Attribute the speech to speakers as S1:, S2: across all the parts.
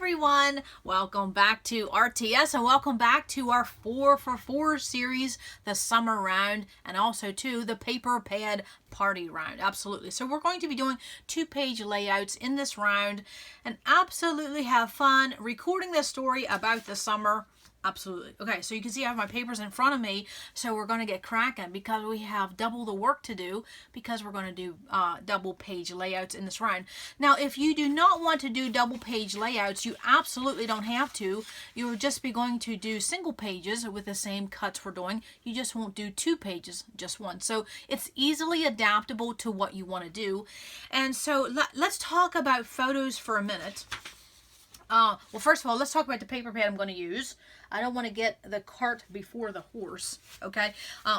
S1: everyone, welcome back to RTS and welcome back to our 4 for 4 series, the summer round, and also to the paper pad party round. Absolutely. So we're going to be doing 2-page layouts in this round and absolutely have fun recording this story about the summer. Absolutely. Okay, so you can see I have my papers in front of me, so we're going to get cracking because we have double the work to do because we're going to do double page layouts in this round. Now, if you do not want to do double page layouts, you absolutely don't have to. You will just be going to do single pages with the same cuts we're doing. You just won't do 2 pages, just one. So it's easily adaptable to what you want to do. And so let's talk about photos for a minute. Well, first of all, let's talk about the paper pad I'm going to use. I don't want to get the cart before the horse, okay?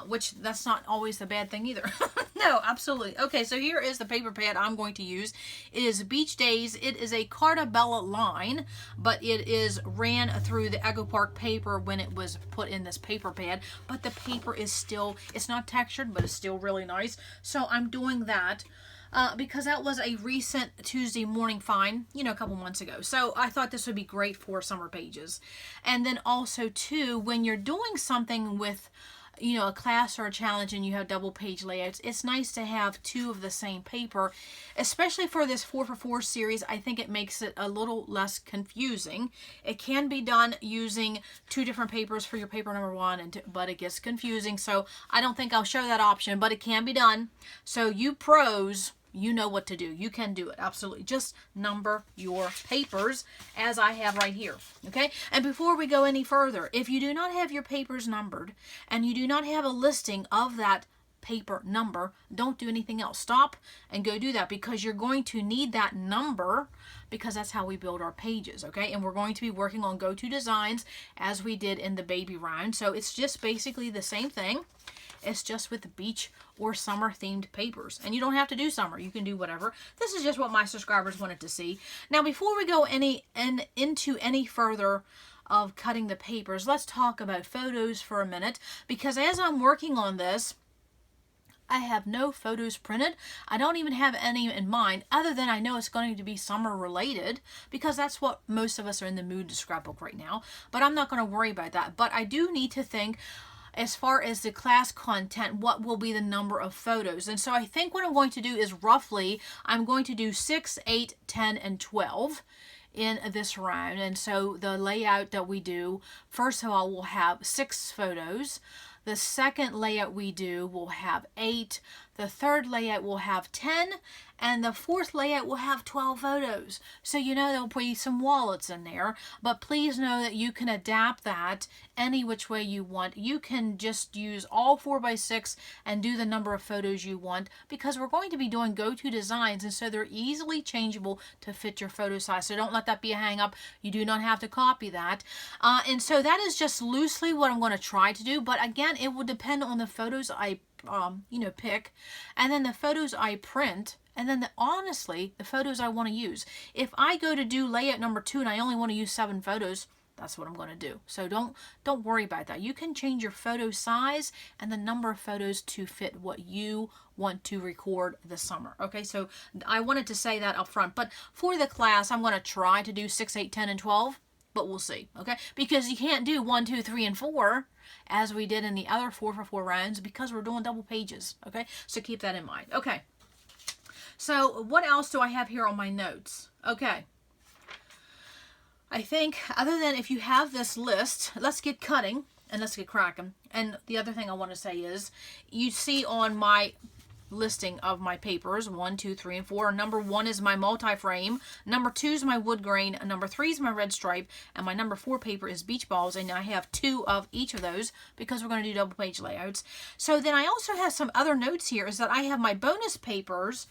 S1: Which, that's not always the bad thing either. No, absolutely. Okay, so here is the paper pad I'm going to use. It is Beach Days. It is a Cartabella line, but it is ran through the Echo Park paper when it was put in this paper pad. But the paper is still, it's not textured, but it's still really nice. So I'm doing that. Because that was a recent Tuesday morning find, you know, a couple months ago. So I thought this would be great for summer pages. And then also, too, when you're doing something with, you know, a class or a challenge and you have double page layouts, it's nice to have 2 of the same paper, especially for this 4 for 4 series. I think it makes it a little less confusing. It can be done using 2 different papers for your paper number 1, but it gets confusing. So I don't think I'll show that option, but it can be done. So you pros, you know what to do. You can do it. Absolutely. Just number your papers as I have right here. Okay. And before we go any further, if you do not have your papers numbered and you do not have a listing of that paper number, don't do anything else. Stop and go do that because you're going to need that number because that's how we build our pages. Okay. And we're going to be working on go-to designs as we did in the baby round. So it's just basically the same thing. It's just with beach or summer themed papers. And you don't have to do summer. You can do whatever. This is just what my subscribers wanted to see. Now, before we go into any further of cutting the papers, let's talk about photos for a minute. Because as I'm working on this, I have no photos printed. I don't even have any in mind other than I know it's going to be summer related because that's what most of us are in the mood to scrapbook right now. But I'm not going to worry about that. But I do need to think as far as the class content, what will be the number of photos. And so I think what I'm going to do is roughly, I'm going to do 6, 8, 10, and 12 in this round. And so the layout that we do, first of all, we'll have 6 photos. The second layout we do will have 8. The third layout will have 10. And the fourth layout will have 12 photos. So you know there'll be some wallets in there. But please know that you can adapt that any which way you want. You can just use all 4x6 and do the number of photos you want because we're going to be doing go-to designs. And so they're easily changeable to fit your photo size. So don't let that be a hang up. You do not have to copy that. And so that is just loosely what I'm going to try to do. But again, it will depend on the photos I pick, and then the photos I print, and then honestly, the photos I want to use. If I go to do layout number 2 and I only want to use 7 photos, that's what I'm going to do. So don't worry about that. You can change your photo size and the number of photos to fit what you want to record this summer. Okay, so I wanted to say that up front. But for the class, I'm going to try to do 6, 8, 10, and 12. But we'll see, okay? Because you can't do 1, 2, 3, and 4 as we did in the other 4 for 4 rounds because we're doing double pages, okay? So keep that in mind. Okay. So what else do I have here on my notes? Okay. I think other than if you have this list, let's get cutting and let's get cracking. And the other thing I want to say is you see on my listing of my papers 1, 2, 3, and 4. Number 1 is my multi-frame. Number 2 is my wood grain. Number 3 is my red stripe. And my number 4 paper is beach balls. And I have 2 of each of those because we're going to do double page layouts. So then I also have some other notes here is that I have my bonus papers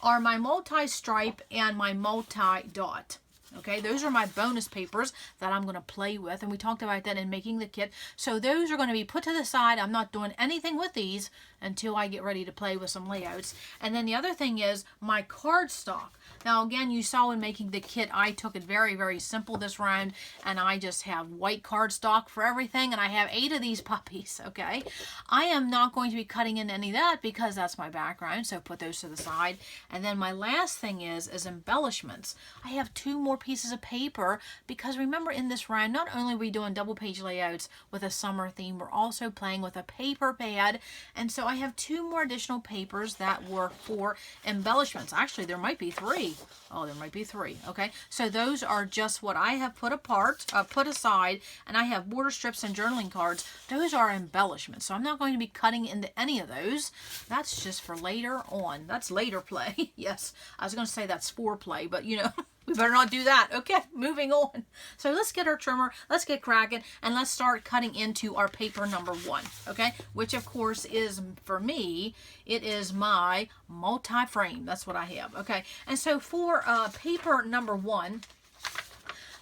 S1: are my multi-stripe and my multi-dot. Okay, those are my bonus papers that I'm going to play with, and we talked about that in making the kit. So those are going to be put to the side. I'm not doing anything with these until I get ready to play with some layouts. And then the other thing is my cardstock. Now again, you saw in making the kit, I took it very, very simple this round, and I just have white cardstock for everything, and I have 8 of these puppies, okay? I am not going to be cutting in any of that because that's my background, so put those to the side. And then my last thing is embellishments. I have 2 more pieces of paper, because remember in this round, not only are we doing double page layouts with a summer theme, we're also playing with a paper pad. And so I have 2 more additional papers that work for embellishments. Actually, there might be 3. Oh, there might be 3. Okay, so those are just what I have put aside, and I have border strips and journaling cards. Those are embellishments, so I'm not going to be cutting into any of those. That's just for later on. That's later play. Yes, I was going to say that's foreplay, but you know, we better not do that. Okay, moving on. So let's get our trimmer, let's get cracking, and let's start cutting into our paper number 1, okay? Which of course is, for me, it is my multi-frame. That's what I have, okay? And so for paper number 1,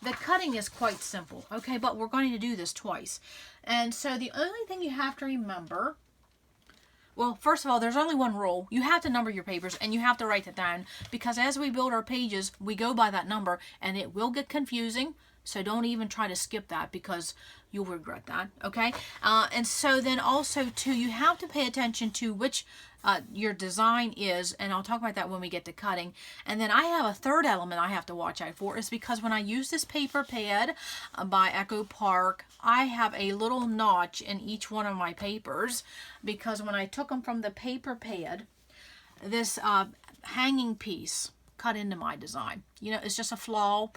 S1: the cutting is quite simple, okay? But we're going to do this twice. And so the only thing you have to remember, well, first of all, there's only one rule. You have to number your papers, and you have to write it down, because as we build our pages, we go by that number, and it will get confusing. So don't even try to skip that, because you'll regret that, okay? And so then also, too, you have to pay attention to which your design is, and I'll talk about that when we get to cutting. And then I have a third element I have to watch out for, is because when I use this paper pad by Echo Park, I have a little notch in each one of my papers, because when I took them from the paper pad, this hanging piece cut into my design. You know, it's just a flaw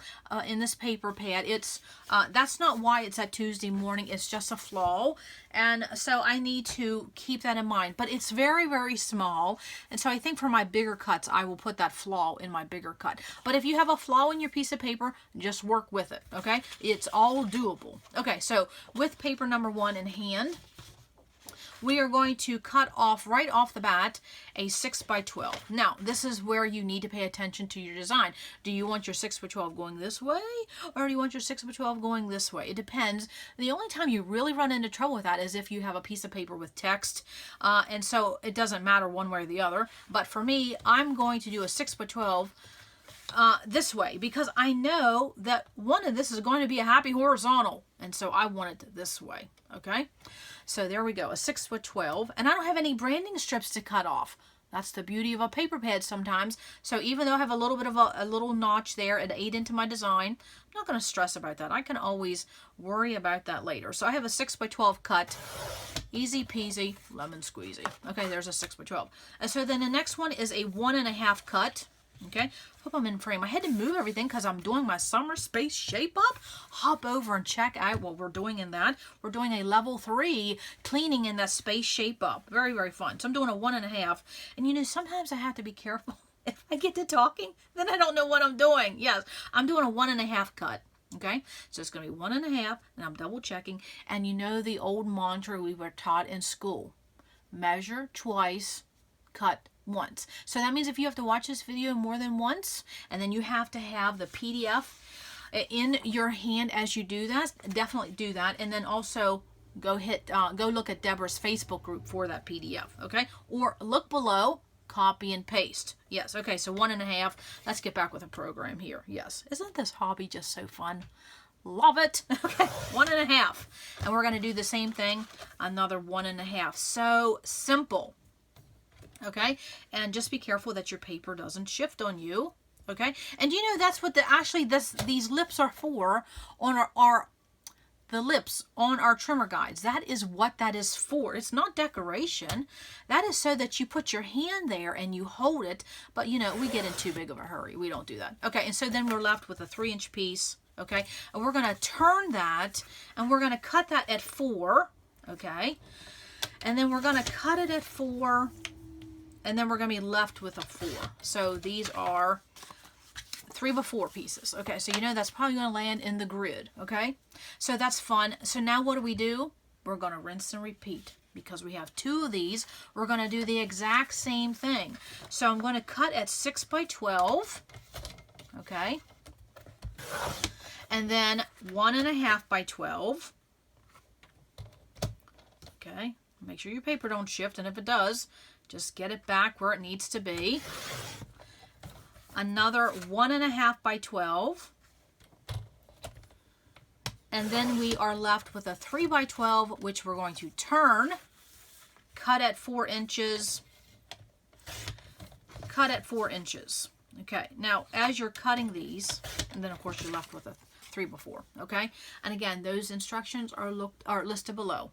S1: in this paper pad. It's that's not why it's at Tuesday morning. It's just a flaw, and so I need to keep that in mind. But it's very, very small, and so I think for my bigger cuts, I will put that flaw in my bigger cut. But if you have a flaw in your piece of paper, just work with it, okay? It's all doable. Okay, so with paper number 1 in hand, we are going to cut off right off the bat a 6 by 12. Now, this is where you need to pay attention to your design. Do you want your 6 by 12 going this way, or do you want your 6 by 12 going this way? It depends. The only time you really run into trouble with that is if you have a piece of paper with text, and so it doesn't matter one way or the other. But for me, I'm going to do a 6 by 12 this way, because I know that one of this is going to be a happy horizontal, and so I want it this way, okay? So there we go, a 6 by 12, and I don't have any branding strips to cut off. That's the beauty of a paper pad sometimes. So even though I have a little bit of a little notch there and ate into my design, I'm not going to stress about that. I can always worry about that later. So I have a 6 by 12 cut. Easy peasy, lemon squeezy. Okay, there's a 6 by 12. And so then the next one is a 1.5 cut. Okay, hope I'm in frame. I had to move everything because I'm doing my summer space shape up. Hop over and check out what we're doing in that. We're doing a level 3 cleaning in that space shape up. Very, very fun. So I'm doing a 1.5. And you know, sometimes I have to be careful. If I get to talking, then I don't know what I'm doing. Yes, I'm doing a 1.5 cut. Okay, so it's going to be 1.5, and I'm double checking. And you know the old mantra we were taught in school: measure twice, cut once. So that means if you have to watch this video more than once, and then you have to have the PDF in your hand as you do that, definitely do that. And then also go look at Deborah's Facebook group for that PDF, okay? Or look below, copy and paste. Yes, okay, so 1.5. Let's get back with a program here. Yes, isn't this hobby just so fun? Love it. Okay, 1.5. And we're going to do the same thing, another 1.5. So simple. Okay, and just be careful that your paper doesn't shift on you. Okay, and you know that's what these lips are for on the lips on our trimmer guides. That is what that is for. It's not decoration. That is so that you put your hand there and you hold it. But you know, we get in too big of a hurry. We don't do that. Okay, and so then we're left with a 3-inch piece. Okay, and we're going to turn that, and we're going to cut that at 4. Okay, and then we're going to cut it at 4. And then we're going to be left with a 4. So these are 3 by 4 pieces. Okay, so you know that's probably going to land in the grid. Okay, so that's fun. So now what do? We're going to rinse and repeat. Because we have 2 of these, we're going to do the exact same thing. So I'm going to cut at 6 by 12. Okay, and then 1.5 by 12. Okay, make sure your paper don't shift, and if it does, just get it back where it needs to be. Another 1.5 by 12. And then we are left with a 3 by 12, which we're going to turn, cut at 4 inches, cut at 4 inches. Okay, now as you're cutting these, and then of course you're left with a 3x4, okay? And again, those instructions are listed below.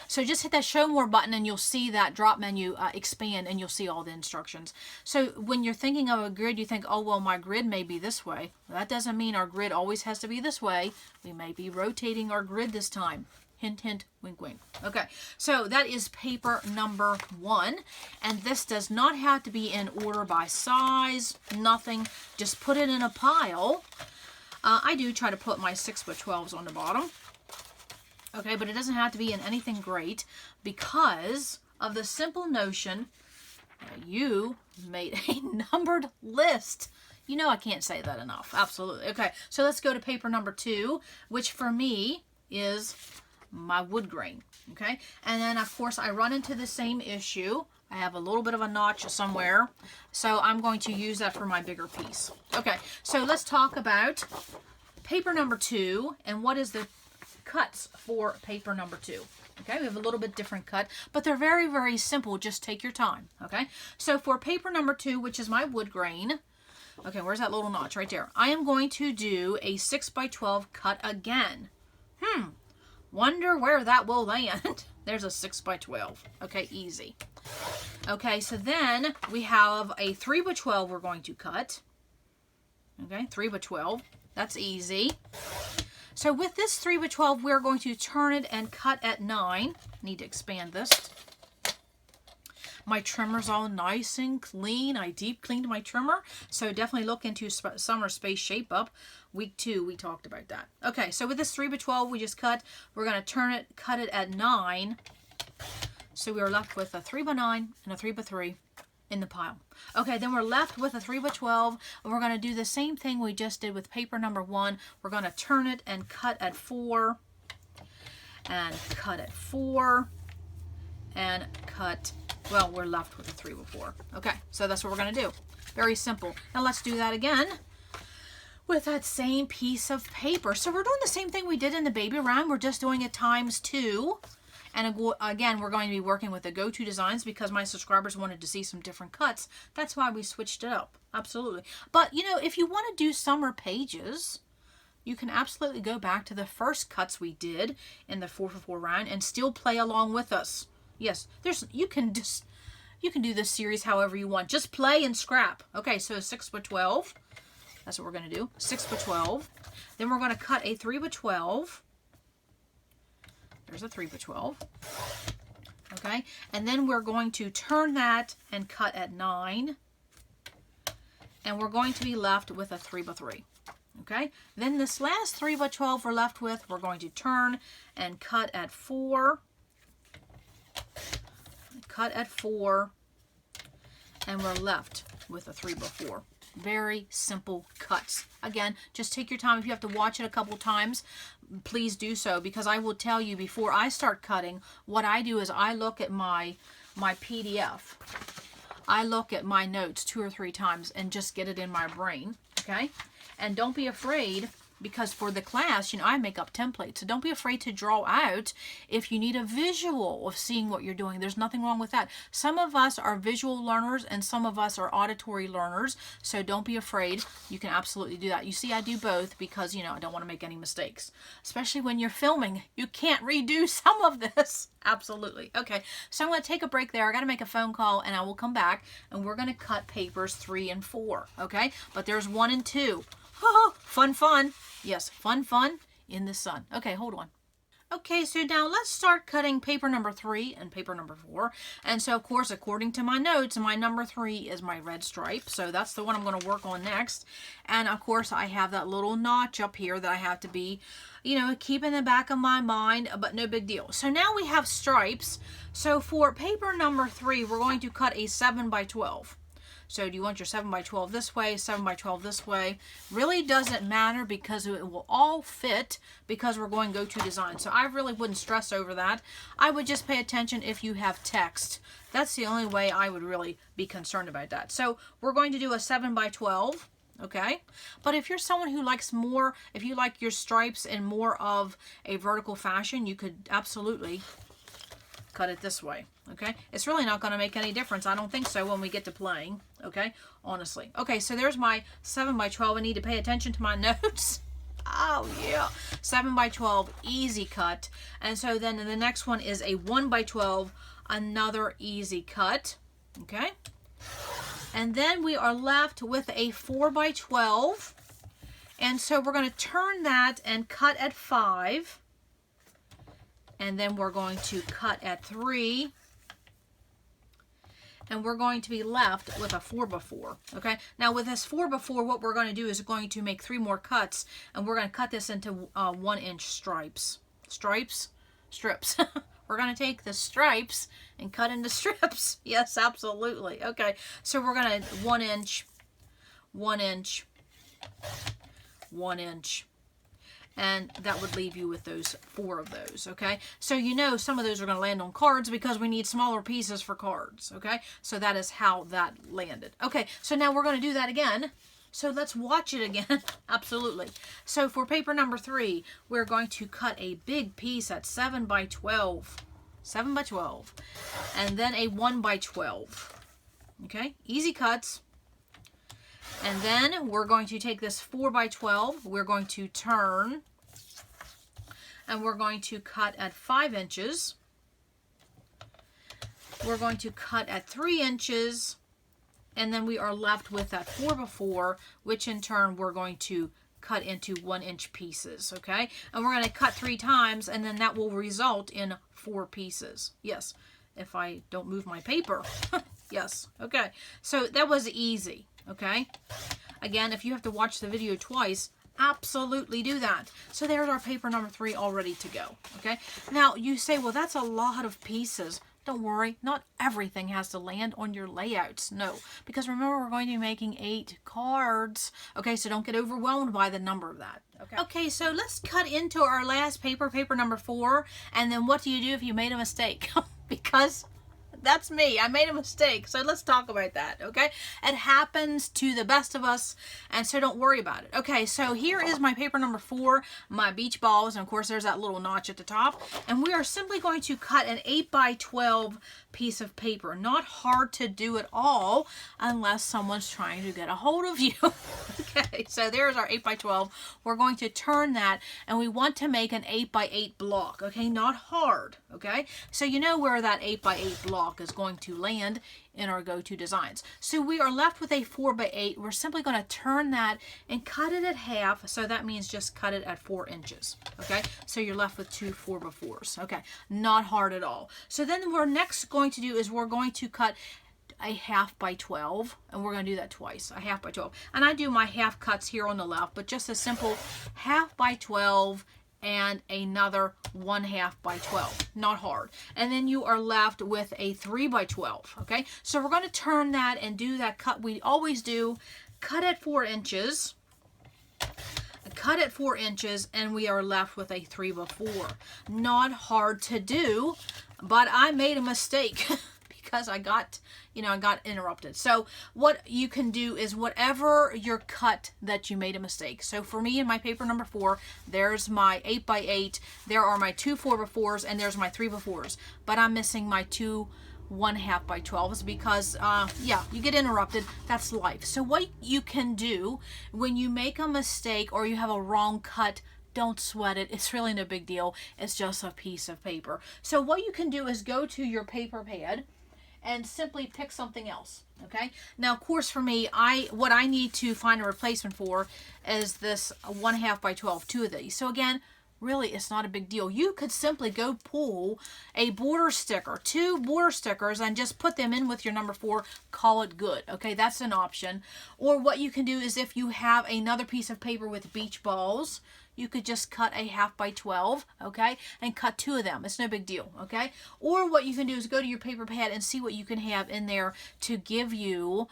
S1: So just hit that show more button and you'll see that drop menu expand and you'll see all the instructions. So when you're thinking of a grid, you think, oh, well, my grid may be this way. Well, that doesn't mean our grid always has to be this way. We may be rotating our grid this time. Hint, hint, wink, wink. Okay, so that is paper number 1. And this does not have to be in order by size, nothing. Just put it in a pile. I do try to put my 6x12s on the bottom. Okay, but it doesn't have to be in anything great because of the simple notion that you made a numbered list. You know I can't say that enough. Absolutely. Okay, so let's go to paper number 2, which for me is my wood grain. Okay, and then of course I run into the same issue. I have a little bit of a notch somewhere, so I'm going to use that for my bigger piece. Okay, so let's talk about paper number 2 and what is the cuts for paper number 2. Okay, we have a little bit different cut, but they're very, very simple. Just take your time. Okay, so for paper number 2, which is my wood grain, okay, where's that little notch? Right there. I am going to do a 6x12 cut again. Wonder where that will land. There's a 6x12. Okay, easy. Okay, so then we have a 3x12 we're going to cut. Okay, 3x12. That's easy. So with this 3x12, we're going to turn it and cut at 9. Need to expand this. My trimmer's all nice and clean. I deep cleaned my trimmer. So definitely look into Summer Space Shape Up. Week 2, we talked about that. Okay, so with this 3x12 we just cut, we're going to turn it, cut it at 9. So we are left with a 3x9 and a 3x3 in the pile. Okay, then we're left with a 3x12, and we're going to do the same thing we just did with paper number 1. We're going to turn it and cut at 4, and cut at 4, and cut, well, we're left with a 3x4. Okay, so that's what we're going to do. Very simple. Now let's do that again with that same piece of paper. So we're doing the same thing we did in the baby round. We're just doing it times 2. And again, we're going to be working with the go-to designs because my subscribers wanted to see some different cuts. That's why we switched it up. Absolutely. But, you know, if you want to do summer pages, you can absolutely go back to the first cuts we did in the 4x4 round and still play along with us. Yes, you can do this series however you want. Just play and scrap. Okay, so 6x12. That's what we're going to do. 6x12. Then we're going to cut a 3x12. There's a 3x12. Okay, and then we're going to turn that and cut at 9. And we're going to be left with a 3x3. Okay, then this last 3x12 we're left with, we're going to turn and cut at 4. Cut at 4. And we're left with a 3x4. Very simple cuts. Again, just take your time. If you have to watch it a couple times, please do so, because I will tell you before I start cutting, what I do is I look at my PDF. I look at my notes 2 or 3 times and just get it in my brain, okay? And don't be afraid, because for the class, you know, I make up templates. So don't be afraid to draw out if you need a visual of seeing what you're doing. There's nothing wrong with that. Some of us are visual learners and some of us are auditory learners. So don't be afraid. You can absolutely do that. You see, I do both because, you know, I don't want to make any mistakes. Especially when you're filming. You can't redo some of this. Absolutely. Okay, so I'm going to take a break there. I got to make a phone call and I will come back and we're going to cut papers 3 and 4. Okay, but there's 1 and 2. Oh, fun, fun. Yes, fun, fun in the sun. Okay, hold on. Okay, so now let's start cutting paper number 3 and paper number 4. And so, of course, according to my notes, my number 3 is my red stripe. So that's the one I'm going to work on next. And, of course, I have that little notch up here that I have to be, you know, keep in the back of my mind, but no big deal. So now we have stripes. So for paper number 3, we're going to cut a 7x12. So do you want your 7x12 this way, 7x12 this way? Really doesn't matter because it will all fit because we're going go-to design. So I really wouldn't stress over that. I would just pay attention if you have text. That's the only way I would really be concerned about that. So we're going to do a 7x12. Okay, but if you're someone who likes more, if you like your stripes in more of a vertical fashion, you could absolutely cut it this way, okay? It's really not going to make any difference. I don't think so when we get to playing, okay? Honestly. Okay, so there's my 7 by 12. I need to pay attention to my notes. Oh, yeah. 7 by 12, easy cut. And so then the next one is a 1 by 12, another easy cut, okay? And then we are left with a 4 by 12. And so we're going to turn that and cut at 5. And then we're going to cut at 3. And we're going to be left with a 4 by 4. Okay. Now with this 4 by 4, what we're going to do is going to make 3 more cuts, and we're going to cut this into 1-inch strips. Strips? Strips. We're going to take the stripes and cut into strips. Yes, absolutely. Okay. So we're going to 1 inch, 1 inch, 1 inch. And that would leave you with those 4 of those, okay? So you know some of those are going to land on cards because we need smaller pieces for cards, okay? So that is how that landed. Okay, so now we're going to do that again. So let's watch it again. Absolutely. So for paper number 3, we're going to cut a big piece at 7 by 12. 7 by 12. And then a 1 by 12. Okay, easy cuts. And then we're going to take this 4 by 12, we're going to turn, and we're going to cut at 5 inches. We're going to cut at 3 inches, and then we are left with that 4 by 4, which in turn we're going to cut into 1-inch pieces, okay? And we're going to cut 3 times, and then that will result in 4 pieces. Yes, if I don't move my paper. Yes, okay. So that was easy. Okay, again, if you have to watch the video twice, absolutely do that. So there's our paper number 3 all ready to go. Okay, now you say, well, that's a lot of pieces. Don't worry, not everything has to land on your layouts. No, because remember, we're going to be making 8 cards. Okay, so don't get overwhelmed by the number of that. Okay, so let's cut into our last paper, paper number 4, and then what do you do if you made a mistake? Because that's me. I made a mistake. So let's talk about that, okay? It happens to the best of us, and so don't worry about it. Okay, so here is my paper number 4, my beach balls, and of course there's that little notch at the top, and we are simply going to cut an 8 by 12 piece of paper. Not hard to do at all unless someone's trying to get a hold of you. Okay, so there's our 8 by 12. We're going to turn that, and we want to make an 8 by 8 block, okay? Not hard, okay? So you know where that 8 by 8 block is going to land in our go-to designs. So we are left with a 4 by 8. We're simply going to turn that and cut it at half. So that means just cut it at 4 inches. Okay, so you're left with 2 4 by 4s. Okay, not hard at all. So then we're next going to do is we're going to cut a 1/2 by 12, and we're going to do that twice, a 1/2 by 12. And I do my half cuts here on the left, but just a simple 1/2 by 12 and another 1/2 by 12. Not hard. And then you are left with a 3 by 12. Okay, so we're going to turn that and do that cut we always do. Cut at 4 inches. Cut at 4 inches, and we are left with a 3 by 4. Not hard to do, but I made a mistake because I got interrupted. So what you can do is whatever your cut that you made a mistake. So for me in my paper number 4, there's my 8 by 8, there are my 2 4 by 4s, and there's my 3 by 4s. But I'm missing my 2 1/2 by 12s because yeah, you get interrupted. That's life. So what you can do when you make a mistake or you have a wrong cut, don't sweat it. It's really no big deal. It's just a piece of paper. So what you can do is go to your paper pad and simply pick something else. Okay, now of course for me, what I need to find a replacement for is this 1/2 by 12, 2 of these. So again, really, it's not a big deal. You could simply go pull a border sticker, 2 border stickers, and just put them in with your number 4, call it good. Okay, that's an option. Or what you can do is if you have another piece of paper with beach balls, you could just cut a 1/2 by 12, okay, and cut 2 of them. It's no big deal, okay? Or what you can do is go to your paper pad and see what you can have in there to give you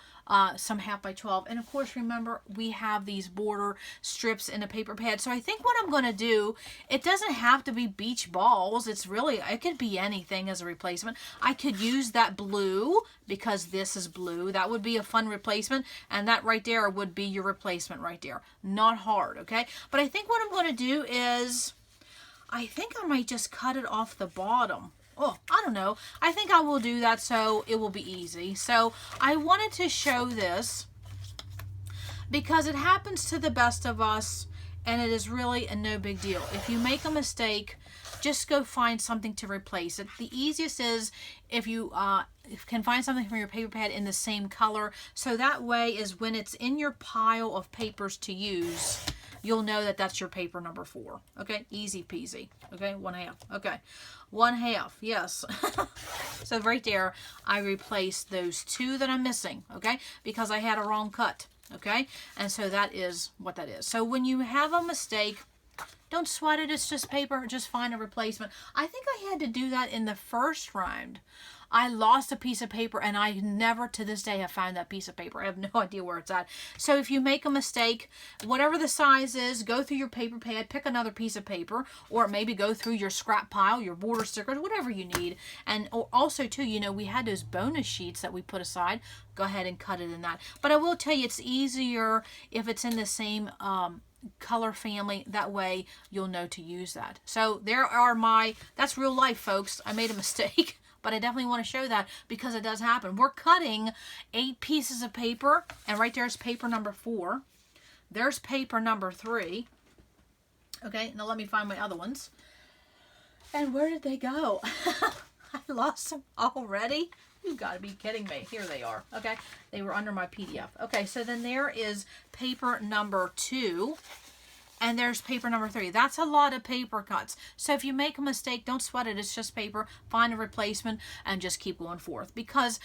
S1: some 1/2 by 12. And of course, remember, we have these border strips in a paper pad. So I think what I'm going to do, it doesn't have to be beach balls. It could be anything as a replacement. I could use that blue because this is blue. That would be a fun replacement. And that right there would be your replacement right there. Not hard, okay? But I think what I'm going to do is, I think I might just cut it off the bottom. Oh, I don't know. I think I will do that so it will be easy. So I wanted to show this because it happens to the best of us, and it is really a no big deal. If you make a mistake, just go find something to replace it. The easiest is if you can find something from your paper pad in the same color, so that way is when it's in your pile of papers to use, you'll know that that's your paper number 4. Okay, easy peasy. Okay, 1/2. Okay, 1/2. Yes. So right there, I replaced those 2 that I'm missing. Okay, because I had a wrong cut. Okay, and so that is what that is. So when you have a mistake, don't sweat it. It's just paper. Just find a replacement. I think I had to do that in the first round. I lost a piece of paper, and I never to this day have found that piece of paper. I have no idea where it's at. So if you make a mistake, whatever the size is, go through your paper pad, pick another piece of paper, or maybe go through your scrap pile, your border stickers, whatever you need. And also, too, you know, we had those bonus sheets that we put aside. Go ahead and cut it in that. But I will tell you, it's easier if it's in the same color family. That way you'll know to use that. So there are that's real life, folks. I made a mistake. But I definitely want to show that because it does happen. We're cutting 8 pieces of paper, and right there's paper number 4. There's paper number 3. Okay, now let me find my other ones. And where did they go? I lost them already? You gotta be kidding me. Here they are. Okay, they were under my PDF. Okay, so then there is paper number 2. And there's paper number 3. That's a lot of paper cuts. So if you make a mistake, don't sweat it. It's just paper. Find a replacement and just keep going forth. Because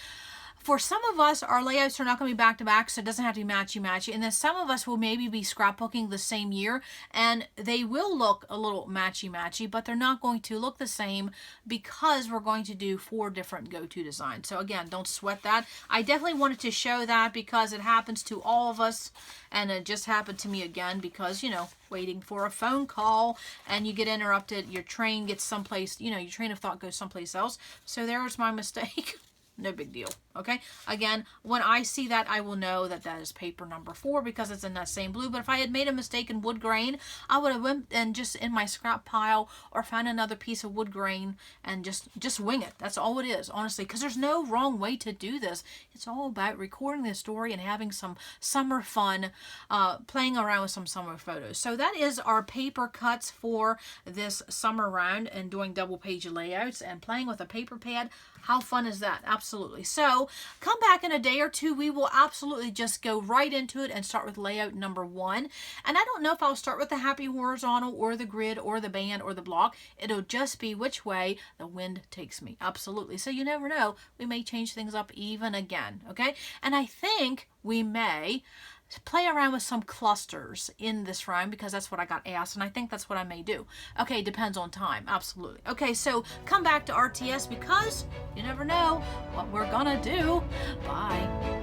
S1: for some of us, our layouts are not going to be back to back, so it doesn't have to be matchy-matchy. And then some of us will maybe be scrapbooking the same year, and they will look a little matchy-matchy, but they're not going to look the same because we're going to do 4 different go-to designs. So again, don't sweat that. I definitely wanted to show that because it happens to all of us, and it just happened to me again because, you know, waiting for a phone call and you get interrupted, your train gets someplace, you know, your train of thought goes someplace else. So there's my mistake. No big deal. Okay, again, when I see that, I will know that that is paper number 4 because it's in that same blue. But if I had made a mistake in wood grain, I would have went and just in my scrap pile or found another piece of wood grain and just wing it. That's all it is, honestly, because there's no wrong way to do this. It's all about recording the story and having some summer fun, playing around with some summer photos. So that is our paper cuts for this summer round and doing double page layouts and playing with a paper pad. How fun is that? Absolutely. So come back in a day or 2. We will absolutely just go right into it and start with layout number 1. And I don't know if I'll start with the happy horizontal or the grid or the band or the block. It'll just be which way the wind takes me. Absolutely. So you never know. We may change things up even again. Okay. And I think we may play around with some clusters in this round because that's what I got asked, and I think that's what I may do. Okay, depends on time. Absolutely. Okay, so come back to RTS because you never know what we're gonna do. Bye.